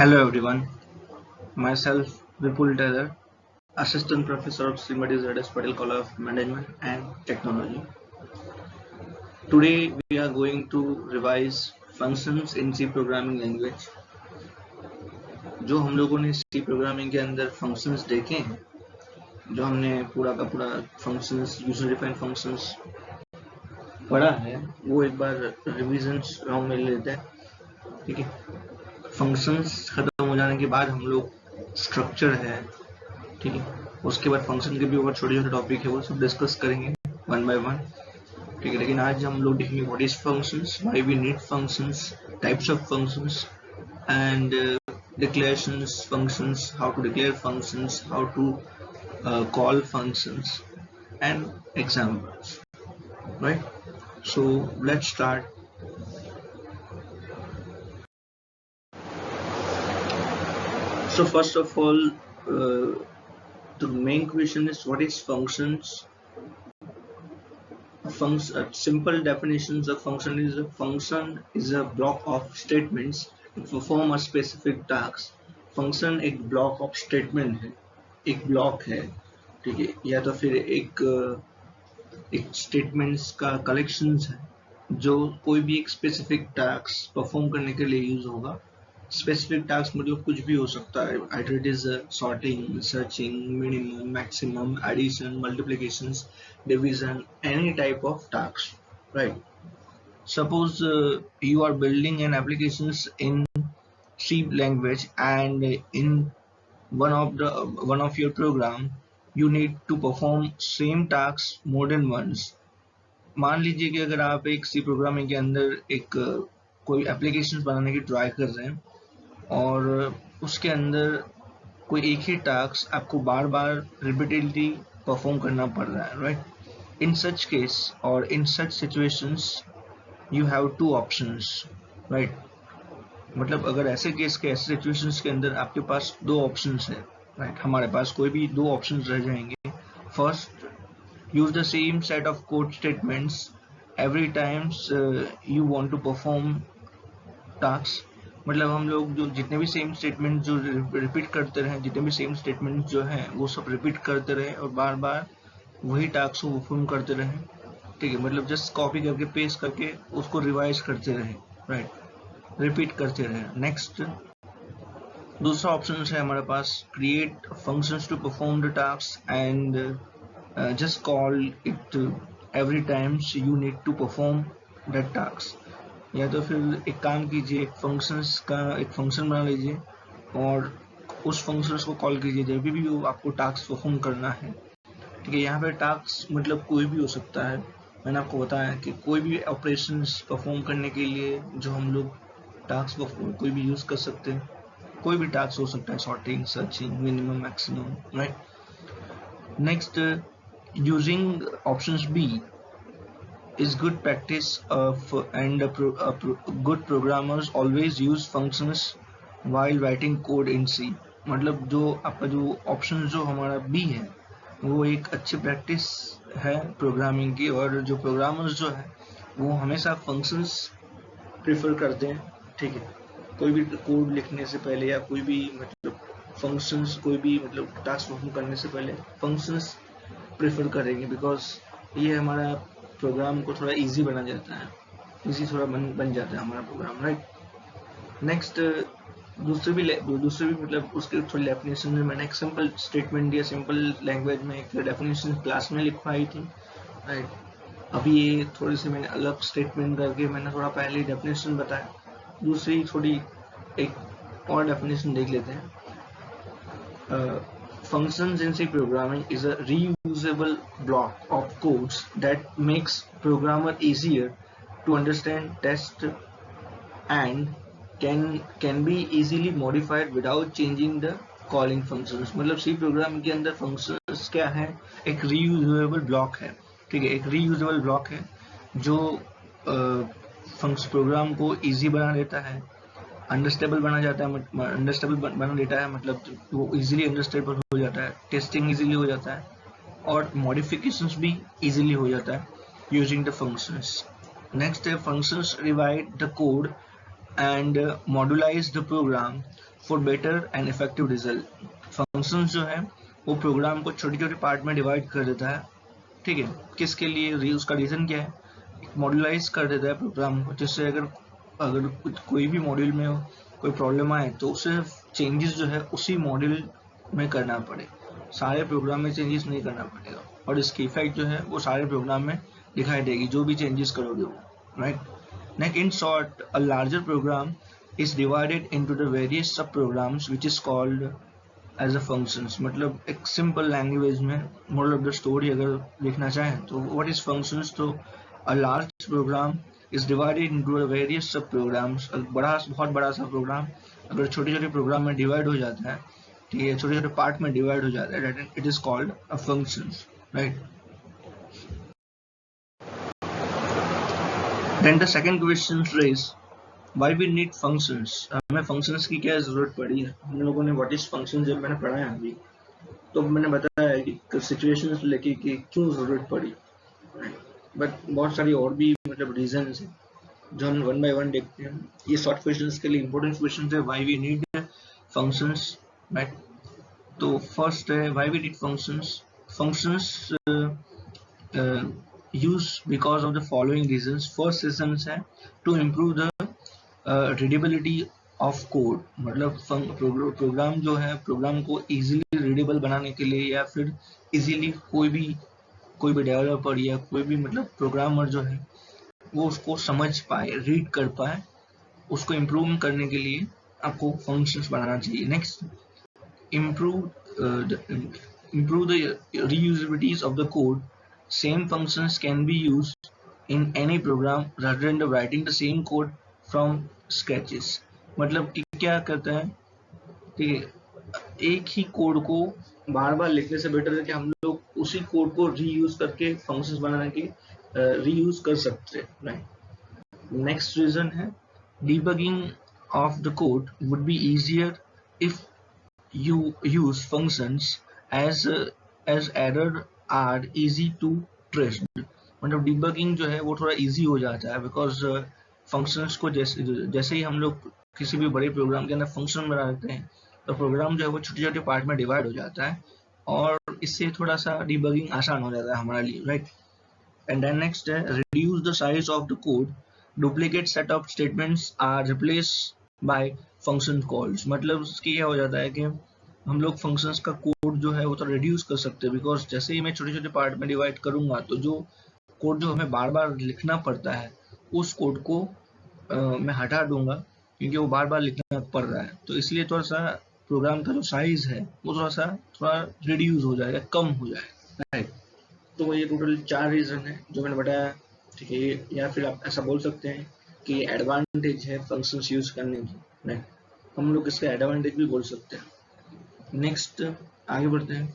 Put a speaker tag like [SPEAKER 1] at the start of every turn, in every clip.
[SPEAKER 1] Hello everyone, myself Vipul Taylor, Assistant Professor of Srimati Z.S. Patel College of Management and Technology. Today we are going to revise functions in C programming language. जो हम लोगों ने C programming के अंदर functions देखे हैं, जो हमने पूरा का पूरा functions, user defined functions पढ़ा है, वो एक बार revisions राउंड में ले लेते हैं, ठीक है। फंक्शंस खत्म हो जाने के बाद हम लोग स्ट्रक्चर है, ठीक है, उसके बाद फंक्शन के भी और छोटे छोटे टॉपिक है वो सब डिस्कस करेंगे वन बाय वन, ठीक है। लेकिन आज हम लोग देखेंगे what is functions, why we need functions, types of functions and declarations functions, how to declare functions, how to call functions and examples, right? So let's start. So first of all, the main question is what is functions. Simple definitions of function is a block of statements to perform a specific task. Function एक block of statement है, एक block है, ठीक है, या तो फिर एक स्टेटमेंट्स का कलेक्शंस है जो कोई भी एक स्पेसिफिक टास्क परफॉर्म करने के लिए यूज होगा। स्पेसिफिक टास्क मतलब कुछ भी हो सकता है, either it is sorting, searching, minimum, maximum, addition, multiplications, division, any type of task, right? Suppose you are building an applications in C language and in one of your program you need to perform same tasks more than once. मान लीजिए कि अगर आप एक C programming के अंदर एक कोई एप्लीकेशन बनाने की ट्राई कर रहे हैं और उसके अंदर कोई एक ही टास्क आपको बार बार रिपीटेडली परफॉर्म करना पड़ रहा है, राइट? इन सच केस और in such situations you have two options, right? मतलब अगर ऐसे केस के ऐसे सिचुएशंस के अंदर आपके पास दो ऑप्शंस है, राइट? हमारे पास कोई भी दो ऑप्शंस रह जाएंगे. First, use the same set of code statements every times you want to perform tasks. मतलब हम लोग जो जितने भी सेम स्टेटमेंट जो रिपीट करते रहे, जितने भी सेम स्टेटमेंट जो हैं वो सब रिपीट करते रहे और बार बार वही टास्क को परफॉर्म करते रहे, ठीक है. मतलब जस्ट कॉपी करके पेस्ट करके उसको रिवाइज करते रहे, राइट, रिपीट करते रहे. नेक्स्ट, दूसरा ऑप्शन है हमारे पास, create functions to perform the task and just call it every time you need to perform that task. या तो फिर एक काम कीजिए, फंक्शंस का एक फंक्शन बना लीजिए और उस फंक्शंस को कॉल कीजिए जब भी वो आपको टास्क परफॉर्म करना है, ठीक है. यहाँ पे टास्क मतलब कोई भी हो सकता है. मैंने आपको बताया कि कोई भी ऑपरेशंस परफॉर्म करने के लिए जो हम लोग टास्क कोई भी यूज कर सकते हैं, कोई भी टास्क हो सकता है, sorting, searching, minimum, maximum, right. Next, using options B is good practice and good programmers always use functions while writing code in C. मतलब जो आपका जो ऑप्शन जो हमारा B है वो एक अच्छी प्रैक्टिस है प्रोग्रामिंग की, और जो प्रोग्रामर्स जो है वो हमेशा फंक्शंस प्रेफर करते हैं, ठीक है. कोई भी कोड लिखने से पहले या कोई भी मतलब फंक्शंस, कोई भी मतलब टास्क परफॉर्म करने से पहले फंक्शंस प्रेफर करेंगे, बिकॉज ये हमारा प्रोग्राम को थोड़ा इजी बना जाता है, इजी थोड़ा बन जाता है हमारा प्रोग्राम, राइट. नेक्स्ट, दूसरे भी मतलब उसके थोड़ी डेफिनेशन में मैंने एक सिंपल स्टेटमेंट दिया, सिंपल लैंग्वेज में एक डेफिनेशन क्लास में लिखवाई थी, राइट. अभी ये थोड़ी सी मैंने अलग स्टेटमेंट करके मैंने थोड़ा पहले डेफिनेशन बताया, दूसरी थोड़ी एक और डेफिनेशन देख लेते हैं. Functions in C programming is a reusable block of codes that makes programmer easier to understand, test, and can be easily modified without changing the calling functions. मतलब C programming के अंदर functions क्या है, एक reusable block है, ठीक है. एक reusable block है जो प्रोग्राम को easy बना देता है, अंडरस्टेबल बना देता है, मतलब वो इजीली अंडरस्टेबल हो जाता है, टेस्टिंग इजीली हो जाता है और मॉडिफिकेशंस भी इजीली हो जाता है यूजिंग द फंक्शंस. नेक्स्ट है, functions divide the code and modularize the program for better and effective result. Functions जो है वो प्रोग्राम को छोटे छोटे पार्ट में डिवाइड कर देता है, ठीक है। किसके लिए? उसका रीजन क्या है? मॉड्यूलाइज कर देता है प्रोग्राम को, जिससे अगर अगर कोई भी मॉड्यूल में कोई प्रॉब्लम आए तो उसे चेंजेस जो है उसी मॉड्यूल में करना पड़े, सारे प्रोग्राम में चेंजेस नहीं करना पड़ेगा, और इसकी इफेक्ट जो है वो सारे प्रोग्राम में दिखाई देगी जो भी चेंजेस करोगे वो, right. Next, in short, a larger program is divided into the various sub programs which is called as a functions। मतलब एक simple language में moral of the story अगर लिखना चाहें तो what is functions, तो a large program is divided into the various sub programs। बहुत बड़ा सा प्रोग्राम अगर छोटे छोटे प्रोग्राम में डिवाइड हो जाता है, ठीक है, छोटे छोटे पार्ट में डिवाइड हो जाता है, it is called a functions, right। Then the second question raised, why we need functions। हमें functions की क्या जरूरत पड़ी है। हम लोगों ने what is functions जब मैंने पढ़ा है अभी, तो मैंने बताया कि सिचुएशंस लेके कि क्यों जरूरत पड़ी, बट बहुत सारी और भी मतलब रीजंस है जो हम वन बाय वन देखते हैं। ये शॉर्ट क्वेश्चंस के लिए इंपॉर्टेंट क्वेश्चंस है, why we need functions, right. तो फर्स्ट है why we need functions. Functions use because of the following reasons. First reason है to improve the readability of code. मतलब प्रोग्राम जो है, प्रोग्राम को इजीली रीडेबल बनाने के लिए, या फिर इजीली कोई भी डेवलपर या कोई भी मतलब प्रोग्रामर जो है वो उसको समझ पाए, रीड कर पाए, उसको इम्प्रूव करने के लिए आपको फंक्शंस बनाना चाहिए। Next, improve the reusabilities of the code। Same functions can be used in any program rather than writing the same code from sketches। मतलब कि क्या करता है, ठीक है, एक ही कोड को बार बार लिखने से बेटर है कि हम लोग उसी कोड को रीयूज करके फंक्शंस बनाने की रीयूज कर सकते हैं, राइट। नेक्स्ट रीजन है debugging of the code would be easier if you use functions as error are easy to trace। मतलब डिबगिंग जो है वो थोड़ा इजी हो जाता है, बिकॉज फंक्शंस को जैसे ही हम लोग किसी भी बड़े प्रोग्राम के अंदर फंक्शन बना देते हैं तो प्रोग्राम जो है वो छोटे छोटे पार्ट में डिवाइड हो जाता है, और इससे थोड़ा सा डिबगिंग आसान हो जाता है हमारे लिए, राइट। एंड देन नेक्स्ट है reduce the size of the code. Duplicate set of statements are replace by function calls. मतलब इसकी क्या हो जाता है कि हम लोग फंक्शंस का कोड जो है वो तो रिड्यूस कर सकते हैं, बिकॉज जैसे ही मैं छोटे छोटे पार्ट में डिवाइड करूंगा तो जो कोड जो हमें बार बार लिखना पड़ता है उस कोड को मैं हटा दूंगा, क्योंकि वो बार बार लिखना पड़ रहा है। तो इसलिए थोड़ा सा प्रोग्राम का जो साइज है वो थोड़ा रिड्यूस हो जाएगा, कम हो जाएगा, राइट। तो ये टोटल 4 रीजन है जो मैंने बताया, ठीक है। या फिर आप ऐसा बोल सकते हैं कि एडवांटेज है फंक्शंस यूज करने की, राइट। हम लोग इसका एडवांटेज भी बोल सकते हैं। नेक्स्ट आगे बढ़ते हैं।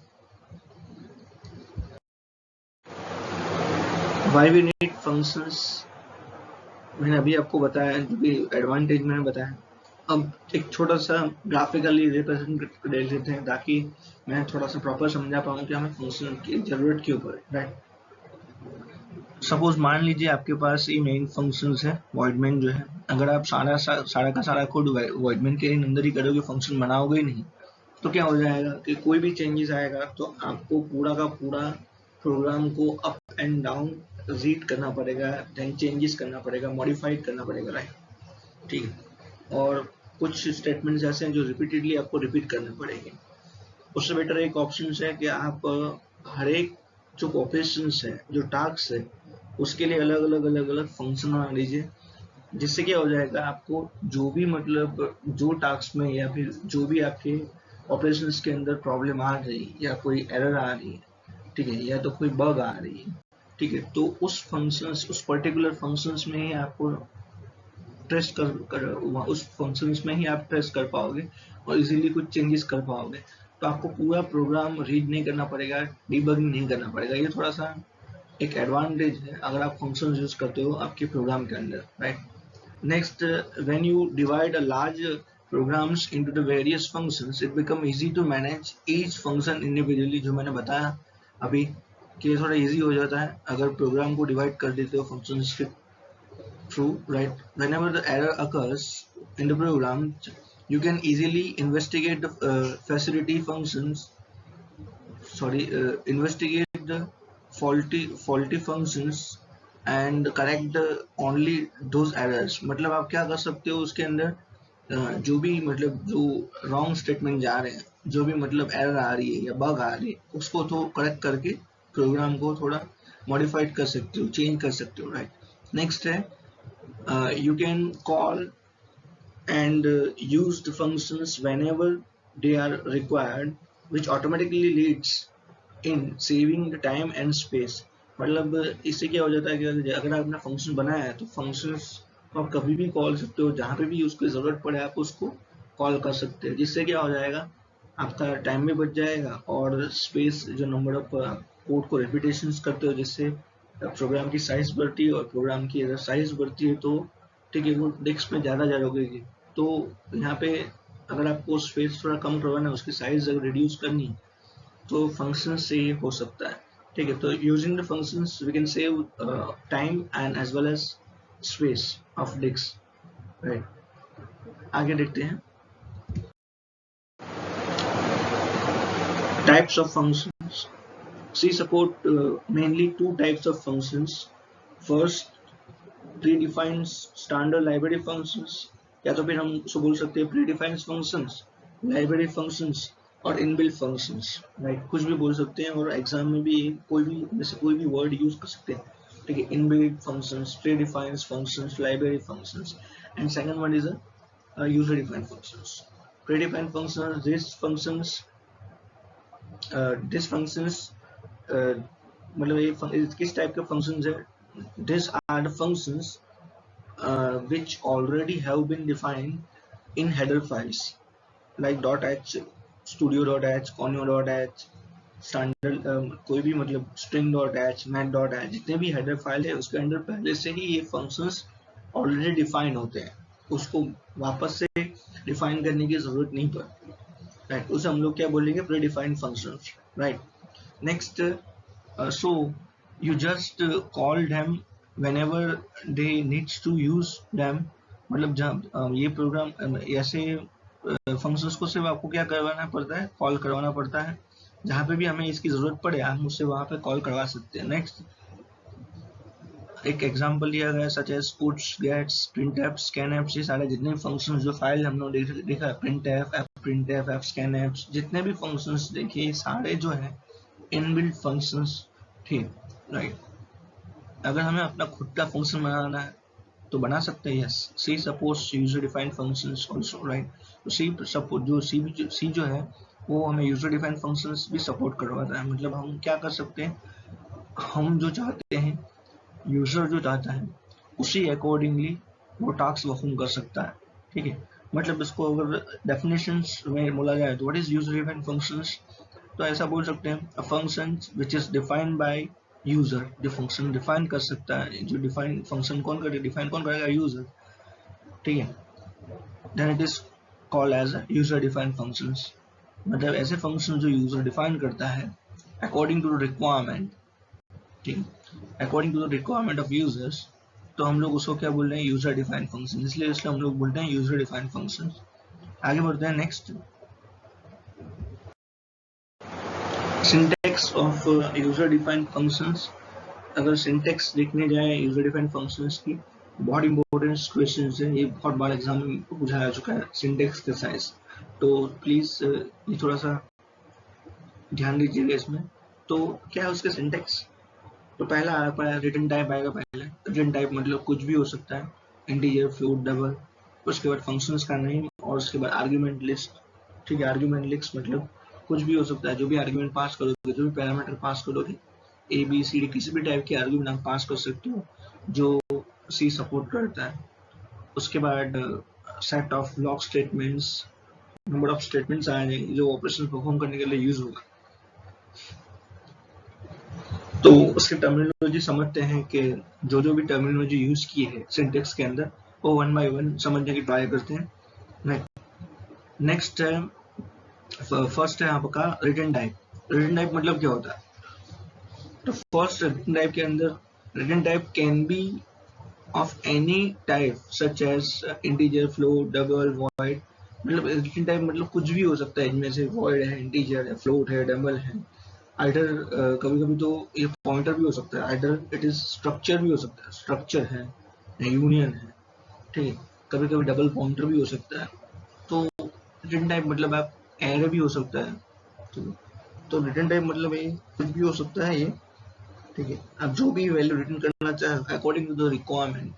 [SPEAKER 1] Why we need functions, मैंने अभी आपको बताया, जो भी एडवांटेज मैंने बताया। अब एक छोटा सा ग्राफिकली रिप्रेजेंट कर लेते हैं ताकि मैं थोड़ा सा प्रॉपर समझा पाऊँ कि हमें फंक्शन की जरूरत क्यों पड़े, राइट। सपोज मान लीजिए आपके पास ये मेन फंक्शंस है, वॉइड मेन जो है, अगर आप सारा का सारा कोड वॉइड मेन के अंदर ही करोगे, फंक्शन बनाओगे नहीं, तो क्या हो जाएगा कि कोई भी चेंजेस आएगा तो आपको पूरा का पूरा प्रोग्राम को अप एंड डाउन रीड करना पड़ेगा, देन चेंजेस करना पड़ेगा, मॉडिफाइड करना पड़ेगा, राइट, ठीक है। और कुछ स्टेटमेंट्स ऐसे हैं जो रिपीटेडली आपको रिपीट करने पड़ेंगे। उससे बेटर एक ऑप्शन है कि आप हर एक जो ऑपरेशंस है, जो टास्क है, उसके लिए अलग अलग फंक्शन बना लीजिए, जिससे क्या हो जाएगा, आपको जो भी मतलब जो टास्क में या फिर जो भी आपके ऑपरेशंस के अंदर प्रॉब्लम आ रही या कोई एरर आ रही है, ठीक है, या तो कोई बग आ रही है, ठीक है, तो उस फंक्शंस, उस पर्टिकुलर फंक्शंस में ही आपको ट्रेस कर उस फंक्शंस में ही आप ट्रेस कर पाओगे और इजीली कुछ चेंजेस कर पाओगे। तो आपको पूरा प्रोग्राम रीड नहीं करना पड़ेगा, डीबगिंग नहीं करना पड़ेगा। ये थोड़ा सा एक एडवांटेज है अगर आप फंक्शंस यूज करते हो आपके प्रोग्राम के अंदर, right. Next, when you divide a large programs into the various functions, it become easy to manage each function individually। जो मैंने बताया अभी कि थोड़ा easy हो जाता है अगर प्रोग्राम को डिवाइड कर देते हो functions के through, right। Whenever the error occurs in the program, You can easily investigate the investigate the faulty functions and correct the only those errors. मतलब आप क्या कर सकते हो उसके अंदर जो भी मतलब जो रॉन्ग स्टेटमेंट जा रहे हैं, जो भी मतलब एरर आ रही है या बग आ रही है, उसको तो करेक्ट करके प्रोग्राम को थोड़ा मॉडिफाइड कर सकते हो, चेंज कर सकते हो, राइट। नेक्स्ट है you can call and use the functions whenever they are required, which automatically leads in saving the time and space। मतलब इससे क्या हो जाता है कि अगर आपने फंक्शन बनाया है तो फंक्शंस को आप कभी भी कॉल सकते हो, जहाँ पे भी उसकी ज़रूरत पड़े आप उसको कॉल कर सकते हैं, जिससे क्या हो जाएगा, आपका टाइम भी बच जाएगा और स्पेस जो नंबर ऑफ कोड को रिपीटेशंस करते हो जिससे प्रोग्राम की साइज बढ़ती है, और प्रोग्राम की अगर साइज बढ़ती है तो ठीक है वो डिस्क में ज़्यादा जा लगेगी। तो यहाँ पे अगर आपको स्पेस थोड़ा कम करवाना है, उसकी साइज अगर रिड्यूस करनी है तो फंक्शन से ये हो सकता है, ठीक है। तो using the functions we can save time and as well as space of disk, right. आगे देखते हैं types of functions. C support mainly two types of functions. First, predefined standard library functions, या तो फिर हम उसको बोल सकते हैं predefined functions, library functions और inbuilt functions, राइट। कुछ भी बोल सकते हैं और एग्जाम में भी कोई भी जैसे कोई भी वर्ड यूज कर सकते हैं, ठीक है। inbuilt functions, predefined functions, library functions, and second one is a user defined functions। predefined functions, these functions मतलब ये किस टाइप के फंक्शंस है, these are the functions which already have been defined in header files like .h, studio.h, conio.h, standard कोई भी मतलब string.h, math.h, जितने भी header फाइल है उसके अंदर पहले से ही ये functions already डिफाइन होते हैं, उसको वापस से डिफाइन करने की जरूरत नहीं पड़ती, राइट। उसे हम लोग क्या बोलेंगे, predefined functions, right. Next so you just call them whenever they needs to use them। मतलब जब ये प्रोग्राम ऐसे फंक्शंस को सिर्फ आपको क्या करवाना पड़ता है, कॉल करवाना पड़ता है, जहाँ पे भी हमें इसकी जरूरत पड़े हम उससे वहाँ पे कॉल करवा सकते हैं। नेक्स्ट एक एग्जांपल दिया गया such as puts, gets, printf, scanf, ये सारे जितने फंक्शंस जो फाइल हम लोग देखा printf, fscanf, जितने भी फंक्शंस देखिए सारे जो है इनबिल्ट फंक्शंस थे, राइट। अगर हमें अपना खुद का फंक्शन बनाना है तो बना सकते हैं, yes. C supports user defined functions also, right. तो सी सपोर्ट सी जो है वो हमें यूजर डिफाइंड फंक्शंस भी सपोर्ट करवाता है। मतलब हम क्या कर सकते हैं, हम जो चाहते हैं, यूजर जो चाहता है उसी अकॉर्डिंगली वो टास्क परफॉर्म कर सकता है, ठीक है। मतलब इसको अगर डेफिनेशंस में बोला जाए तो what is user defined functions, तो ऐसा बोल सकते हैं a function which is defined by user, जो फंक्शन डिफाइन कर सकता है, जो डिफाइन फंक्शन कौन करेगा, डिफाइन कौन करेगा, यूजर, ठीक है। Then it is called as user defined functions. मतलब ऐसे फंक्शन जो यूजर डिफाइन करता है अकॉर्डिंग टू द रिक्वायरमेंट, ठीक है, according to the requirement of users, तो हम लोग उसको क्या बोल रहे हैं, यूजर डिफाइंड फंक्शन, इसलिए हम लोग बोलते हैं यूजर डिफाइंड फंक्शन। आगे बढ़ते हैं next, syntax of user defined functions. अगर सिंटैक्स देखने जाए यूजर डिफाइंड फंक्शंस की, बहुत इंपॉर्टेंट क्वेश्चन है, ये बहुत बार एग्जाम में पूछा जा चुका है, सिंटैक्स के साइज, तो प्लीज ये थोड़ा सा ध्यान दीजिएगा इसमें। तो क्या है उसके सिंटैक्स, तो पहला आपका रिटर्न टाइप आएगा, पहले रिटर्न टाइप मतलब कुछ भी हो सकता है, इंटीजर, फ्लोट, डबल, उसके बाद फंक्शंस का नेम और उसके बाद आर्ग्यूमेंट लिस्ट, ठीक है। आर्ग्यूमेंट लिस्ट मतलब कुछ भी हो सकता है, जो भी आर्ग्यूमेंट पास करोगे, जो भी पैरामीटर पास करोगे, ए बी सी डी किसी भी टाइप के आर्ग्यूमेंट आप पास कर सकते हो जो सी सपोर्ट करता है। उसके बाद set of block statements, number of statements आ जाएंगे जो ऑपरेशन परफॉर्म करने के लिए यूज होगा। तो उसकी टर्मिनोलॉजी समझते हैं कि जो भी टर्मिनोलॉजी यूज की है सिंटेक्स के अंदर वो वन बाय वन समझने की ट्राई करते हैं। नेक्स्ट फर्स्ट है आपका रिटर्न टाइप। रिटर्न टाइप मतलब क्या होता है, तो फर्स्ट रिटर्न टाइप के अंदर return type can be of any type such as integer, float, double, void, मतलब रिटर्न टाइप मतलब कुछ भी हो सकता है, इनमें से वॉइड है, इंटीजर है, फ्लोट है, डबल है, आइडर कभी कभी तो ये पॉइंटर भी हो सकता है, आइडर इट इज स्ट्रक्चर भी हो सकता है, स्ट्रक्चर है, यूनियन है, ठीक है, कभी कभी डबल पॉइंटर भी हो सकता है। तो रिटर्न टाइप मतलब आप एरे भी हो सकता है, तो रिटर्न टाइप मतलब ये कुछ भी हो सकता है ये, ठीक है। आप जो भी वैल्यू रिटर्न करना चाहे अकॉर्डिंग टू द रिक्वायरमेंट,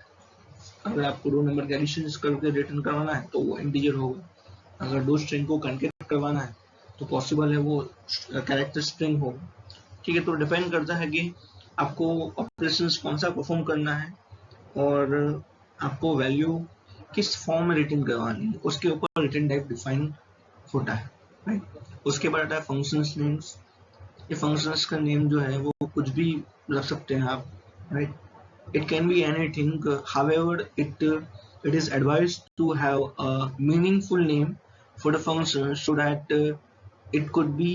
[SPEAKER 1] अगर आपको दो नंबर के एडिशन करके रिटर्न करवाना है तो वो इंटीजर होगा, अगर दो स्ट्रिंग को कॉन्कैट करवाना है तो पॉसिबल है वो कैरेक्टर स्ट्रिंग होगा, ठीक है। तो डिपेंड करता है कि आपको ऑपरेशंस कौन सा परफॉर्म करना है और आपको वैल्यू किस फॉर्म में रिटर्न करवानी है, उसके ऊपर रिटर्न टाइप डिफाइन होता है, राइट। उसके बाद आता है फंक्शंस नेम्स। ये फंक्शंस का नेम जो है वो कुछ भी रख सकते हैं आप, right. It can be anything. However, it is advised to have a meaningful name for the function so that it could be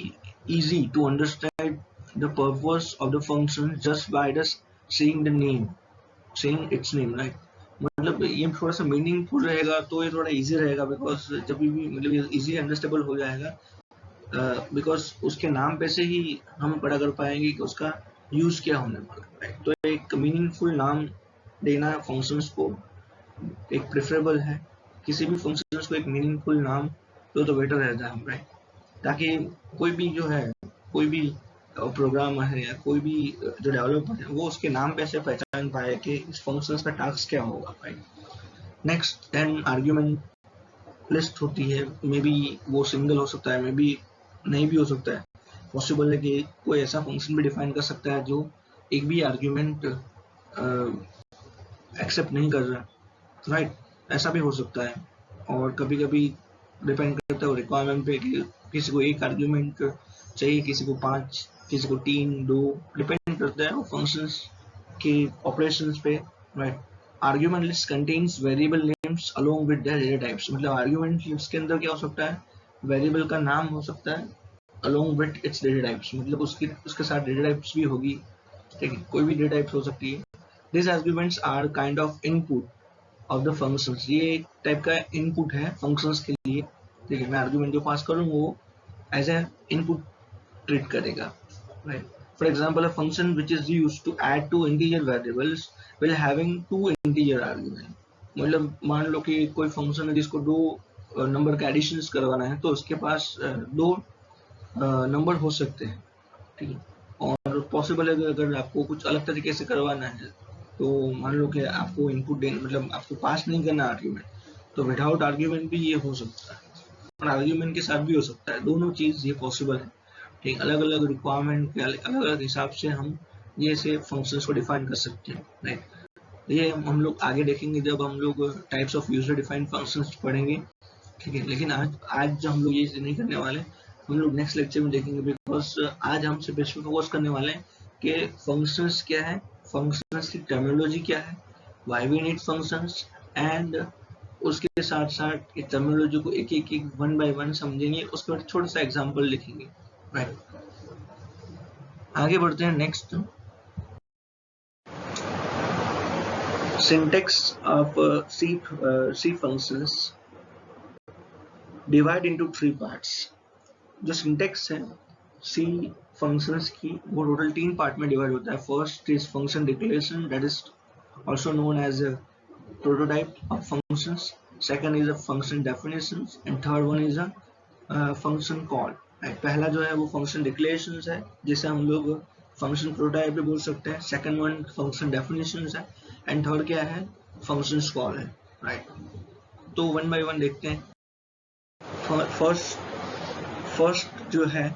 [SPEAKER 1] easy to understand the purpose of the function just by just saying its name, right? मतलब ये थोड़ा सा meaningful रहेगा तो ये थोड़ा easy रहेगा, because जब भी मतलब इजी अंडरस्टेबल हो जाएगा, बिकॉज उसके नाम पे से ही हम पता कर पाएंगे कि उसका यूज क्या होने वाला है। तो एक मीनिंगफुल नाम देना फंक्शंस को एक प्रेफरेबल है, किसी भी फंक्शंस को एक मीनिंगफुल नाम तो बेटर रहता है, राइट। ताकि कोई भी जो है, कोई भी प्रोग्रामर है या कोई भी जो डेवलपर है वो उसके नाम पे से पहचान पाए कि इस फंक्शंस का टास्क क्या होगा, right. Next then argument list होती है, मे बी वो सिंगल हो सकता है, मे बी नहीं भी हो सकता है, पॉसिबल है कि कोई ऐसा फंक्शन भी डिफाइन कर सकता है जो एक भी आर्ग्यूमेंट एक्सेप्ट नहीं कर रहा, राइट, ऐसा भी हो सकता है। और कभी कभी डिपेंड करता है रिक्वायरमेंट पे कि किसी को एक आर्ग्यूमेंट चाहिए, किसी को 5, किसी को 3, 2, डिपेंड करता है वो फंक्शंस के ऑपरेशंस पे, right. Argument list contains variable names along with their data types. मतलब आर्ग्यूमेंट लिस्ट के अंदर क्या हो सकता है, वेरिएबल का नाम हो सकता है along with its data types, मतलब उसके साथ डेटा टाइप्स भी होगी, ठीक है, कोई भी डेटा टाइप्स हो सकती है। These arguments are kind of input of the functions. ये एक टाइप का इनपुट है फंक्शंस के लिए, ठीक है। मैं आर्ग्यूमेंट जो पास करूँ वो एज ए इनपुट ट्रीट करेगा, right. For example, a function which is used to add two integer variables will having two integer argument। मतलब मान लो कि कोई फंक्शन है जिसको दो नंबर का एडिशन करवाना है, तो उसके पास दो नंबर हो सकते हैं, ठीक है। और पॉसिबल है अगर आपको कुछ अलग तरीके से करवाना है, तो मान लो कि आपको इनपुट देना मतलब आपको पास नहीं करना आर्ग्यूमेंट, तो विदाउट आर्ग्यूमेंट भी ये हो सकता है और आर्ग्यूमेंट के साथ भी हो सकता है, दोनों चीज ये पॉसिबल है, ठीक। अलग अलग रिक्वायरमेंट के अलग अलग हिसाब से हम ये से फंक्शंस को डिफाइन कर सकते हैं, राइट। ये हम लोग आगे देखेंगे जब हम लोग types of user defined functions पढ़ेंगे, ठीक है। लेकिन आज जो हम लोग ये नहीं करने वाले, हम लोग नेक्स्ट लेक्चर में देखेंगे, बिकॉज आज हम सिर्फ इस पर फोकस करने वाले हैं कि फंक्शंस क्या है, फंक्शंस की टर्मिनोलॉजी क्या है, why we need functions, and उसके साथ साथ इस टर्मिनोलॉजी को एक एक वन बाय वन समझेंगे, उसके बाद छोटा सा एग्जांपल लिखेंगे, राइट। आगे बढ़ते हैं next. Syntax of C functions divide into 3 parts. जो सिंटेक्स है सी फंक्शंस की वो टोटल 3 पार्ट में डिवाइड होता है। First is function declaration, that is also known as a prototype of functions. Second is a function definitions and third one is a function call। पहला जो है वो function declarations है जिसे हम लोग function prototype भी बोल सकते हैं। Second one function definitions है and third क्या है, functions call है, right। तो one by one देखते हैं। फर्स्ट जो है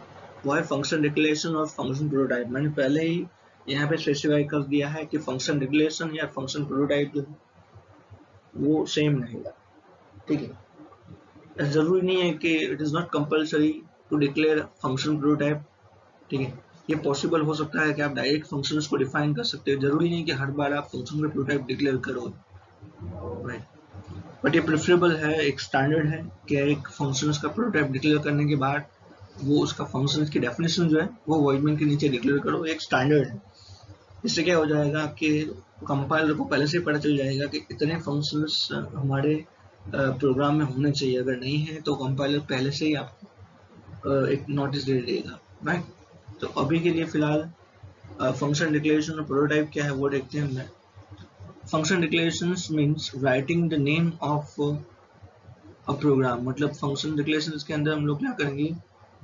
[SPEAKER 1] वो है फंक्शन डिक्लेरेशन और फंक्शन प्रोटोटाइप। मैंने पहले ही यहाँ पे स्पेसिफाई कर दिया है कि फंक्शन डिक्लेरेशन या फंक्शन प्रोटोटाइप जो है वो सेम रहेगा, ठीक है। जरूरी नहीं है कि it is not compulsory to declare function prototype, ठीक है। ये पॉसिबल हो सकता है कि आप डायरेक्ट फंक्शंस को डिफाइन कर सकते हो, जरूरी नहीं कि हर बार आप फंक्शन का प्रोटोटाइप डिक्लेयर करो, राइट। बट ये प्रेफरेबल है, एक स्टैंडर्ड है कि एक फंक्शंस का प्रोटोटाइप डिक्लेयर करने के बाद वो उसका फंक्शंस की डेफिनेशन जो है वो वॉइड के नीचे डिक्लेयर करो, एक स्टैंडर्ड है। इससे क्या हो जाएगा कि कंपाइलर को पहले से पता चल जाएगा कि इतने फंक्शंस हमारे प्रोग्राम में होने चाहिए, अगर नहीं है तो कंपाइलर पहले से ही आपको एक नोटिस दे देगा, राइट। तो अभी के लिए फिलहाल फंक्शन डिक्लेरेशन और प्रोटोटाइप क्या है वो देखते हैं हमने। Function declarations means writing the name of a program, मतलब फंक्शन डिक्लेरेशंस के अंदर हम लोग क्या करेंगे,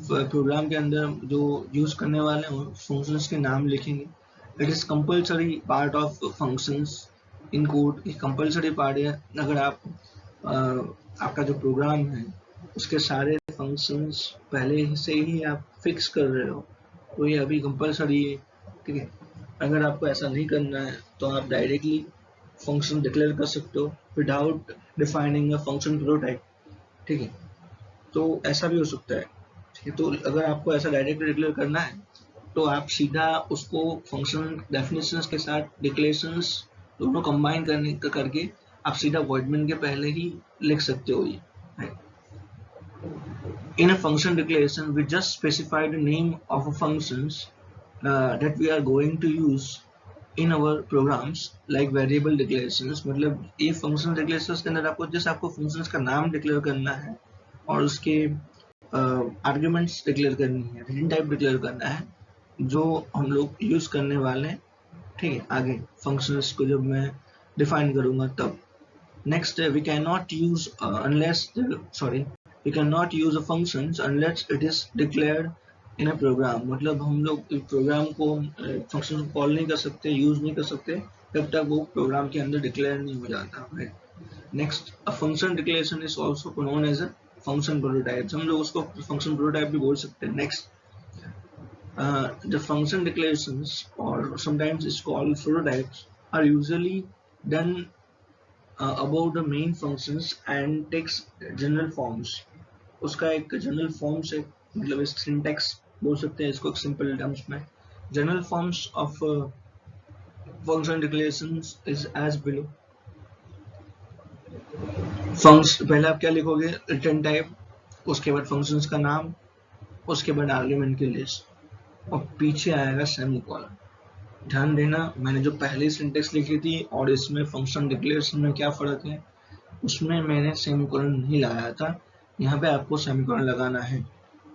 [SPEAKER 1] प्रोग्राम के अंदर जो यूज करने वाले हैं फंक्शंस के नाम लिखेंगे। It is compulsory part of functions in code, एक कंपल्सरी पार्ट है। अगर आप आपका जो प्रोग्राम है उसके सारे फंक्शंस पहले से ही आप फिक्स कर रहे हो तो ये अभी कंपल्सरी है, ठीक है। अगर आपको ऐसा नहीं करना है तो आप डायरेक्टली फंक्शन डिक्लेयर कर सकते हो विदाउट डिफाइनिंग अ फंक्शन प्रोटोटाइप, ठीक है। तो ऐसा भी हो सकता है, ठीक है। तो अगर आपको ऐसा डायरेक्टली डिक्लेयर करना है तो आप सीधा उसको फंक्शन डेफिनेशंस के साथ डिक्लेरेशंस दोनों कंबाइन करके आप सीधा वॉइड मेन के पहले ही लिख सकते हो ये, right? In a function declaration, we just specify the name of a functions that we are going to use in our programs like variable declarations। मतलब ये function declarations के अंदर आपको functions का नाम डिक्लेयर करना है और उसके आर्ग्यूमेंट्स डिक्लेयर करनी है, रिटर्न टाइप डिक्लेयर करना है जो हम लोग यूज करने वाले हैं, ठीक है। आगे फंक्शंस को जब मैं डिफाइन करूंगा तब। Next, we cannot use we cannot use a functions unless it is declared in a program। मतलब हम लोग प्रोग्राम को फंक्शन को कॉल नहीं कर सकते, यूज नहीं कर सकते जब तक वो प्रोग्राम के अंदर डिक्लेयर नहीं हो जाता, right. Next, a function declaration is also known as a function prototype, हम लोग उसको फंक्शन प्रोटोटाइप भी बोल सकते हैं। Next, the function declarations or sometimes it's called prototypes are usually done about the main functions and takes general forms। उसका एक general forms है, मतलब इस सिंटैक्स बोल सकते हैं इसको सिंपल टर्म्स में। General forms of function declarations is as below. पहले आप क्या लिखोगे, रिटर्न टाइप, उसके बाद फंक्शंस का नाम, उसके बाद आर्ग्यूमेंट की लिस्ट और पीछे आएगा सेमीकोलन। ध्यान देना, मैंने जो पहले सिंटैक्स लिखी थी और इसमें फंक्शन डिक्लेरेशन में क्या फर्क है, उसमें मैंने सेमीकोलन नहीं लगाया था, यहाँ पे आपको सेमीकोलन लगाना है।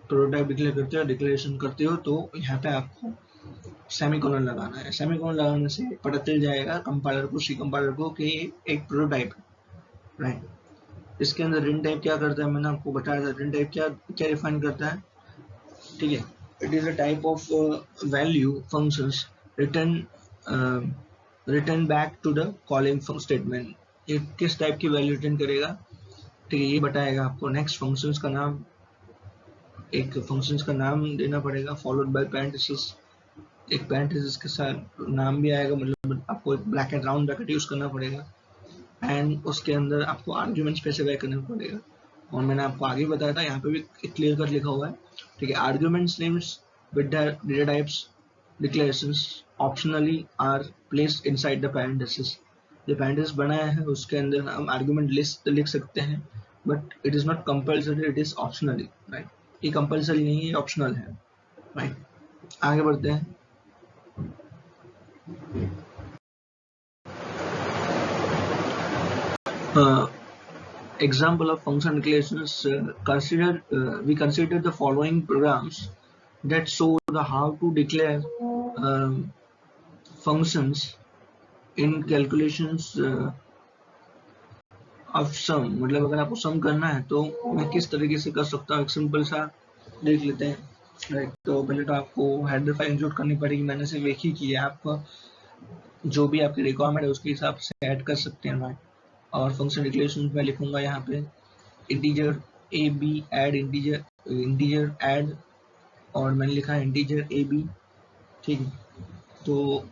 [SPEAKER 1] प्रोटोटाइप डिक्लेयर करते हो, डिक्लेरेशन करते हो तो यहाँ पे आपको सेमीकोलन लगाना है। सेमीकोलन लगाने से पता चल जाएगा कंपाइलर को, सी कंपाइलर को कि एक प्रोटोटाइप है, राइट। इसके अंदर रिटर्न टाइप क्या करता है, मैंने आपको बताया था रिटर्न टाइप क्या क्या डिफाइन करता है, ठीक है। It is a type of value functions return back to the calling statement. ये किस टाइप की वैल्यू रिटर्न करेगा, ठीक है, ये बताएगा आपको। नेक्स्ट, फंक्शंस का नाम, एक फंक्शंस का नाम देना पड़ेगा फॉलोड बाय पैरेंथेसिस, एक पैरेंथेसिस के साथ नाम भी आएगा, मतलब आपको एक black and round bracket use करना पड़ेगा एंड उसके अंदर आपको आर्ग्यूमेंट स्पेसिफाई करना पड़ेगा। और मैंने आपको आगे बताया था, यहाँ पे भी क्लियर कट लिखा हुआ है, ठीक है। Arguments names with data types declarations optionally are placed inside the parenthesis. जो पैरेंथेसिस बनाया है उसके अंदर हम आर्ग्यूमेंट लिस्ट लिख सकते हैं, but it is not compulsory, it is optionally, right. ये कंपल्सरी नहीं है, ऑप्शनल है, राइट। आगे बढ़ते हैं। Example of function declarations, we consider the following programs that show the how to declare functions in calculations of sum। मतलब अगर आपको सम करना है तो मैं किस तरीके से कर सकता हूँ, एक सिंपल सा देख लेते हैं, राइट। तो पहले तो आपको हेडर फाइल इंक्लूड करनी पड़ेगी, मैंने सिर्फ एक ही की है, आप जो भी आपकी रिक्वायरमेंट है उसके हिसाब से ऐड कर सकते हैं, राइट। और फंक्शन डिक्लेरेशन में लिखूंगा यहाँ पे integer a b add integer add, और मैंने लिखा है इंटीजर ए बी, ठीक है। तो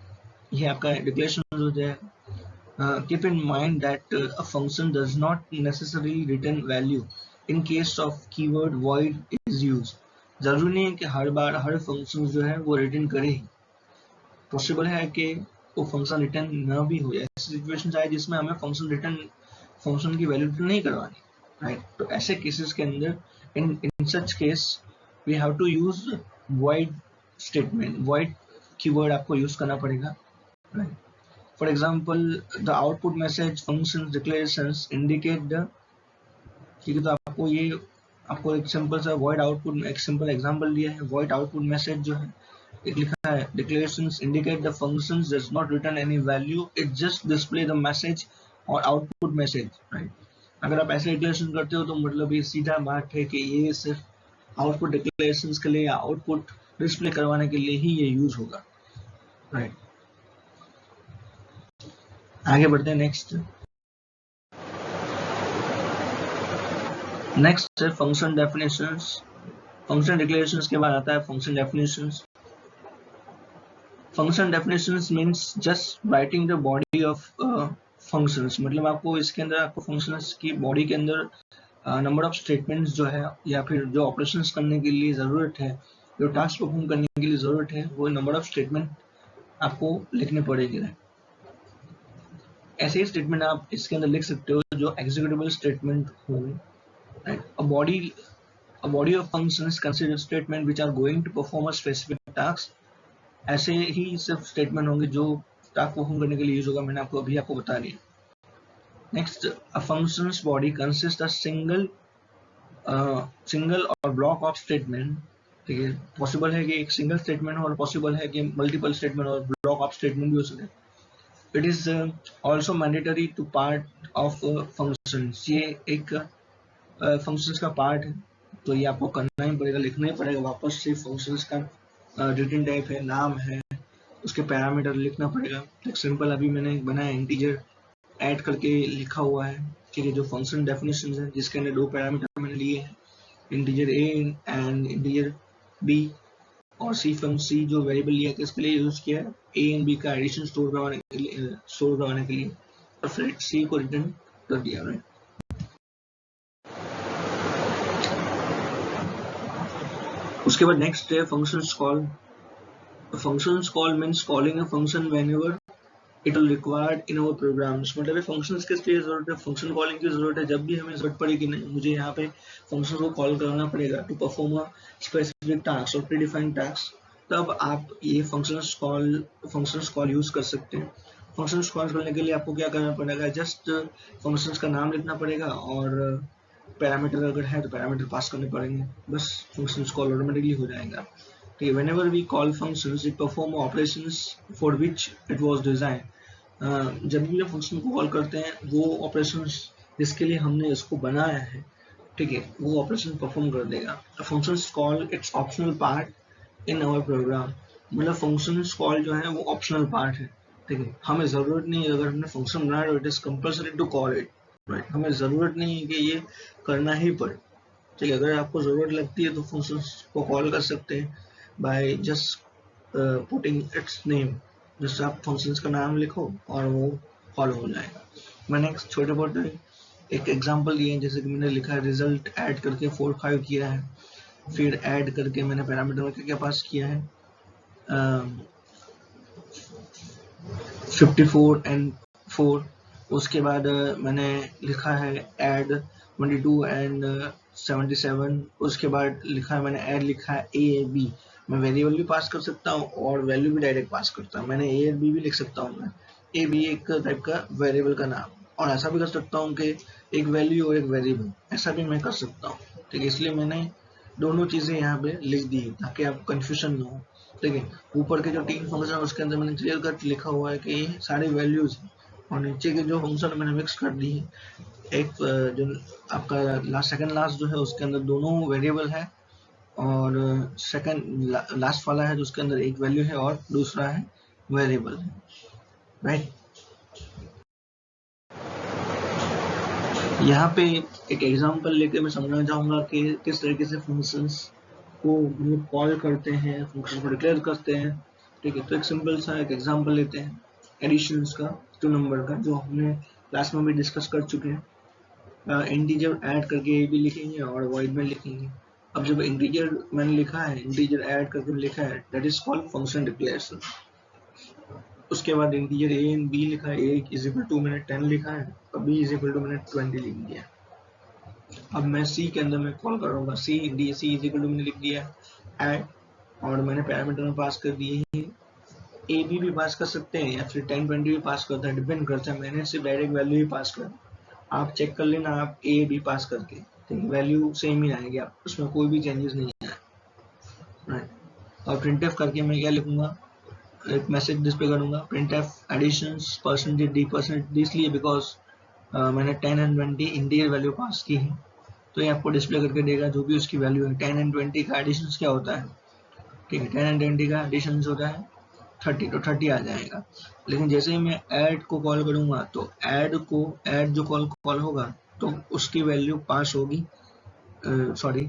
[SPEAKER 1] ये आपका डिक्लेरेशन हो जाएगा। Keep in mind that a function does not necessarily return value in case of keyword void is use. जरूरी नहीं है कि हर बार हर फंक्शन जो है वो रिटर्न करे ही, पॉसिबल है कि वो फंक्शन रिटर्न न भी हो जाए, ऐसी सिचुएशन आए जिसमें हमें फंक्शन की वैल्यू रिटर्न नहीं करवानी, राइट। तो ऐसे केसेस के अंदर in such case we have to use void statement, void keyword आपको यूज करना पड़ेगा, right. For example the output message functions declarations indicate the ठीक है। तो आपको एक सिंपल सा void आउटपुट, एक सिंपल एग्जांपल दिया है। void आउटपुट मैसेज जो है, एक लिखा है declarations indicate the functions does not return any value, it just display the message और आउटपुट मैसेज, राइट। अगर आप ऐसे डिक्लेरेशन करते हो तो मतलब ये सीधा बात है कि ये सिर्फ आउटपुट डिक्लेरेशंस के लिए या आउटपुट डिस्प्ले करवाने के लिए ही ये यूज होगा, राइट। आगे बढ़ते हैं। नेक्स्ट है फंक्शन डेफिनेशंस। फंक्शन डिक्लेरेशंस के बाद आता है function definitions. Function definitions means just writing the body of functions, मतलब आपको इसके अंदर आपको फंक्शंस की बॉडी के अंदर नंबर ऑफ स्टेटमेंट्स जो है या फिर जो ऑपरेशंस करने के लिए ज़रूरत है, जो टास्क परफॉर्म करने के लिए ज़रूरत है, वो नंबर ऑफ स्टेटमेंट आपको लिखने पड़ेंगे। ऐसे ही स्टेटमेंट आप इसके अंदर लिख सकते हो जो एग्जीक्यूटेबल स्टेटमेंट हो। A body of functions consider statement which are going to perform a specific task। ऐसे ही सिर्फ स्टेटमेंट होंगे जो टास्क परफॉर्म करने के लिए यूज होगा। मैंने आपको बता दिया। Next, a functions body consists a single और ब्लॉक ऑफ स्टेटमेंट। ठीक है, पॉसिबल है कि एक सिंगल स्टेटमेंट हो और पॉसिबल है कि मल्टीपल स्टेटमेंट और ब्लॉक ऑफ स्टेटमेंट भी हो सके। It is also mandatory to part of functions. ये एक फंक्शंस का पार्ट है, तो ये आपको करना ही पड़ेगा, लिखना ही पड़ेगा वापस से। फंक्शंस का रिटर्न टाइप है, नाम है, उसके पैरामीटर लिखना पड़ेगा। एक सिंपल अभी मैंने बनाया इंटीजर ऐड करके लिखा हुआ है। ठीक है, जो फंक्शन डेफिनेशन है जिसके अंदर दो पैरामीटर मैंने लिए हैं, integer a and integer b, और सी जो वेरिएबल लिया है इसके लिए यूज किया है ए एंड बी का एडिशन स्टोर करवाने के लिए, और फिर सी को रिटर्न कर दिया। राइट, उसके बाद नेक्स्ट है functions call. Functions call means calling a function whenever it will required in our programs. मतलब फंक्शंस किस लिए जरूरत है, फंक्शन कॉलिंग की जरूरत है जब भी हमें जरूरत पड़ेगी। नहीं, मुझे यहाँ पे फंक्शन को कॉल करना पड़ेगा to perform a specific task और प्रीडिफाइंड टास्क, तब आप ये फंक्शंस कॉल यूज कर सकते हैं। फंक्शंस कॉल करने के लिए आपको क्या करना पड़ेगा, जस्ट फंक्शंस का नाम लिखना पड़ेगा और पैरामीटर अगर है तो पैरामीटर पास करने पड़ेंगे, बस फंक्शंस कॉल ऑटोमेटिकली हो जाएगा। ठीक है, whenever we call functions it perform operations for which it was designed। जब भी हम फंक्शन को कॉल करते हैं वो ऑपरेशंस जिसके लिए हमने इसको बनाया है, ठीक है, वो ऑपरेशन परफॉर्म कर देगा। Functions call it's optional part in our program. मतलब फंक्शंस कॉल जो है वो ऑप्शनल पार्ट है। ठीक है, हमें जरूरत नहीं है, अगर हमने फंक्शन बनाया it is compulsory to call it. Right, हमें जरूरत नहीं है कि ये करना ही पड़े। ठीक है, अगर आपको जरूरत लगती है तो फंक्शंस को कॉल कर सकते हैं by just putting it's name. जैसे आप फंक्शंस का नाम लिखो और वो कॉल हो जाएगा। मैंने एक छोटे मोटे एक एग्जांपल दिए हैं, जैसे कि मैंने लिखा है रिजल्ट ऐड करके 4 5 किया है, फिर ऐड करके मैंने पैरामीटर में क्या पास किया है 54 एंड 4। उसके बाद मैंने लिखा है ऐड 22 एंड 77। उसके बाद लिखा है मैंने ऐड लिखा है ए बी। मैं वेरिएबल भी पास कर सकता हूँ और वैल्यू भी डायरेक्ट पास करता हूँ। मैंने ए और बी भी लिख सकता हूँ, मैं ए बी एक टाइप का वेरिएबल का नाम, और ऐसा भी कर सकता हूँ कि एक वैल्यू और एक वेरिएबल, ऐसा भी मैं कर सकता हूँ। ठीक है, इसलिए मैंने दोनों चीजें यहाँ पे लिख दी ताकि आपको कंफ्यूजन ना हो। ठीक है, ऊपर के जो 3 फंक्शन है उसके अंदर मैंने क्लियर कट लिखा हुआ है कि ये सारे वैल्यूज हैं, और नीचे के जो फंक्शन मैंने मिक्स कर दी है। एक जो आपका सेकंड लास्ट जो है उसके अंदर दोनों वेरिएबल है, और सेकंड लास्ट वाला है जो उसके अंदर एक वैल्यू है और दूसरा है वेरिएबल है। राइट, यहाँ पे एक एग्जांपल लेके मैं समझाना चाहूंगा कि किस तरीके से फंक्शंस को कॉल करते हैं, फंक्शन को डिक्लेयर करते हैं। ठीक है, तो एक सिंपल सा एक एग्जांपल लेते हैं एडिशंस का 2 नंबर का, जो हमने क्लास में भी डिस्कस कर चुके हैं। इंटीजर ऐड करके भी लिखेंगे और वॉइड में लिखेंगे। अब जब इंटीजर मैंने लिखा है, इंटीजर ऐड करके लिखा है, that is called function declaration. उसके बाद इंटीजर ए एंड बी लिखा है, ए इज इक्वल टू मैंने 10 लिखा है और बी इज इक्वल टू मैंने 20 लिख दिया। अब मैं सी के अंदर मैं कॉल करूंगा, सी इज इक्वल टू मैंने लिख दिया ऐड, और मैंने पैरामीटर में पास कर दिए हैं। ए बी भी पास कर सकते हैं या फिर 10 20 भी पास करता है, डिपेंड करता है। मैंने सिर्फ डायरेक्ट वैल्यू ही पास कर आप चेक कर लेना, आप ए बी पास करके, ठीक है, वैल्यू सेम ही आएगी, आप उसमें कोई भी चेंजेस नहीं है, राइट। और प्रिंट एफ करके मैं क्या लिखूंगा, एक मैसेज डिस्प्ले करूंगा, print f addition percentage d, percentage इसलिए बिकॉज मैंने 10 एंड 20 इंटीजर वैल्यू पास की है, तो ये आपको डिस्प्ले करके देगा जो भी उसकी वैल्यू है। 10 एंड 20 का एडिशन क्या होता है, ठीक है, 10 एंड 20 का एडिशन होता है 30, तो 30 आ जाएगा। लेकिन जैसे ही मैं ऐड को कॉल करूंगा तो ऐड जो कॉल होगा तो उसकी वैल्यू पास होगी, सॉरी,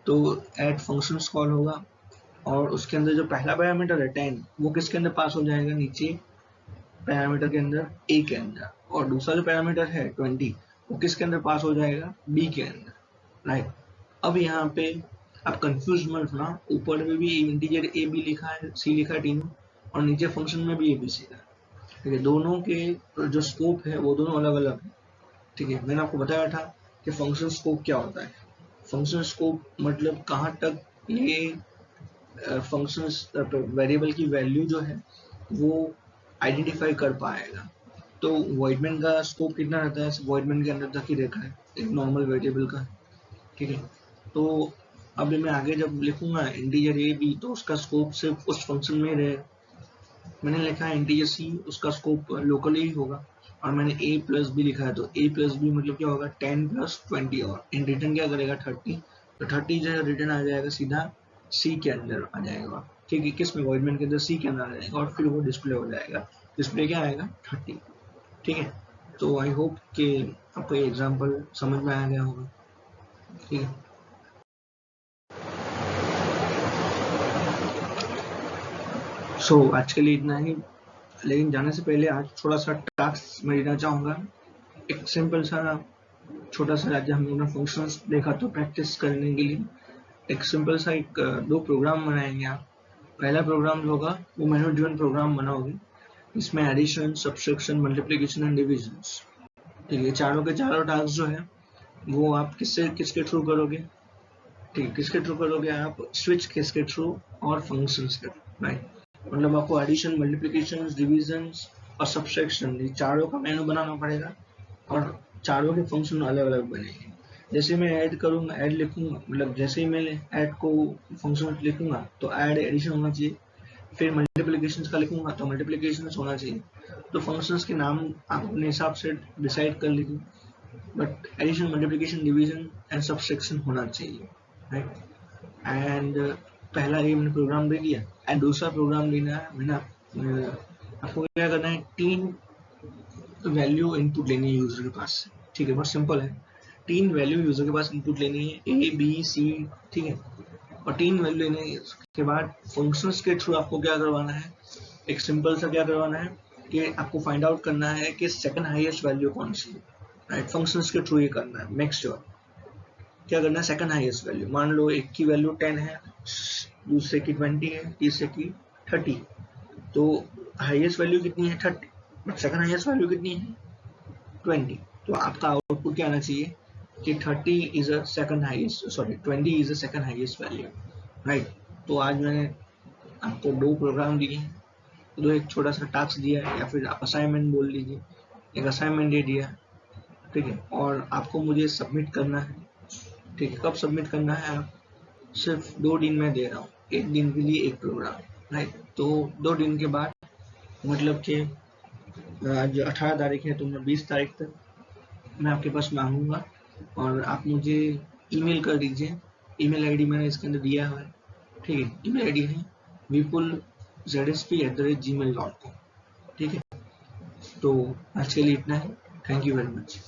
[SPEAKER 1] तो ऐड फंक्शन कॉल होगा और उसके अंदर जो पहला पैरामीटर है 10 वो किसके अंदर पास हो जाएगा, नीचे पैरामीटर के अंदर ए के अंदर, और दूसरा जो पैरामीटर है 20 वो किसके अंदर पास हो जाएगा, बी के अंदर, राइट। अब यहाँ पे आप कंफ्यूज मत होना, ऊपर में भी इंटीजर ए बी लिखा है, सी लिखा है तीनों, और नीचे फंक्शन में भी ए बी सी है, ठीक है। दोनों के जो स्कोप है वो दोनों अलग अलग है, ठीक है। मैंने आपको बताया था कि फंक्शन स्कोप क्या होता है। फंक्शन स्कोप मतलब कहाँ तक ये फंक्शन वेरिएबल की वैल्यू जो है वो आइडेंटिफाई कर पाएगा। तो वॉइडमैन का स्कोप कितना रहता है, वॉइडमैन के अंदर तक ही देखा है एक नॉर्मल वेरिएबल का, ठीक है। तो अब मैं आगे जब लिखूंगा इंटीजर ए बी तो उसका स्कोप सिर्फ उस फंक्शन में रहेगा। मैंने लिखा है इंटीजर सी, उसका स्कोप लोकली ही होगा, और मैंने a प्लस बी लिखा है तो a प्लस बी मतलब क्या होगा, 10 प्लस 20, और इन रिटर्न क्या करेगा 30, तो 30 जो है रिटर्न आ जाएगा सीधा सी के अंदर आ जाएगा, ठीक है, किस में, वॉइडमैन के अंदर सी के अंदर आ जाएगा, और फिर वो डिस्प्ले हो जाएगा, डिस्प्ले क्या आएगा 30, ठीक है। तो आई होप कि आपको ये एग्जांपल समझ में आ गया होगा, ठीक है। सो आज के लिए इतना ही, लेकिन जाने से पहले आज थोड़ा सा टास्क मैं लेना चाहूँगा, एक सिंपल सा छोटा सा, आज हम लोगों ने फंक्शंस देखा तो प्रैक्टिस करने के लिए एक सिंपल सा दो प्रोग्राम बनाएंगे आप। पहला प्रोग्राम जो होगा वो मैनुअल ड्रिवन प्रोग्राम बनाओगे, इसमें addition, subtraction, multiplication and division, ठीक है, चारों के चारों टास्क जो है वो आप किसके थ्रू करोगे, ठीक है, किसके थ्रू करोगे आप, स्विच केस के थ्रू और फंक्शंस के थ्रू, राइट। मतलब आपको एडिशन, मल्टीप्लिकेशन, डिवीजन और सब्सट्रैक्शन, ये चारों का मेनू बनाना पड़ेगा, और चारों के फंक्शन अलग अलग बनेंगे। जैसे मैं ऐड करूंगा, ऐड लिखूंगा, मतलब जैसे ही मैं ऐड को फंक्शन लिखूंगा तो ऐड एडिशन होना चाहिए, फिर मल्टीप्लिकेशन का लिखूंगा तो मल्टीप्लिकेशन होना चाहिए। तो फंक्शंस के नाम आप अपने हिसाब से डिसाइड कर लीजिए, but addition, multiplication, division and subtraction होना चाहिए, राइट। एंड पहला ये मैंने प्रोग्राम दे दिया, एंड दूसरा प्रोग्राम देना है मैंने आपको क्या करना है, 3 वैल्यू इनपुट लेनी है यूजर के पास से, ठीक है, बहुत सिंपल है। 3 वैल्यू यूजर के पास इनपुट लेनी है, ए बी सी, ठीक है, और 3 वैल्यू लेने के बाद फंक्शंस के थ्रू आपको क्या करवाना है, एक सिंपल सा क्या करवाना है कि आपको फाइंड आउट करना है कि सेकंड हाईएस्ट वैल्यू कौन सी है, राइट। फंक्शंस के थ्रू ये करना है, मेक श्योर क्या करना है, सेकंड हाईएस्ट वैल्यू, मान लो एक की वैल्यू 10 है, दूसरे की 20 है, तीसरे की 30, तो हाईएस्ट वैल्यू कितनी है 30, बट सेकंड हाईएस्ट वैल्यू कितनी है 20, तो आपका आउटपुट क्या आना चाहिए कि 30 is a second highest, sorry 20 is a second highest value, right. तो आज मैंने आपको 2 प्रोग्राम दिए हैं, तो एक छोटा सा टास्क दिया है, या फिर आप असाइनमेंट बोल लीजिए, एक असाइनमेंट दे दिया, ठीक है, और आपको मुझे सबमिट करना है, ठीक है। कब सबमिट करना है, आप सिर्फ 2 दिन में दे रहा हूँ, एक दिन के लिए एक प्रोग्राम, राइट। तो 2 दिन के बाद मतलब कि आज 18 तारीख है तो मैं 20 तारीख तक मैं आपके पास मांगूंगा, और आप मुझे ईमेल कर दीजिए, ईमेल आईडी मैंने इसके अंदर दिया हुआ है, ठीक है, ईमेल आईडी है vipulzsp@gmail.com, ठीक है। तो आज के लिए इतना है, थैंक यू वेरी मच।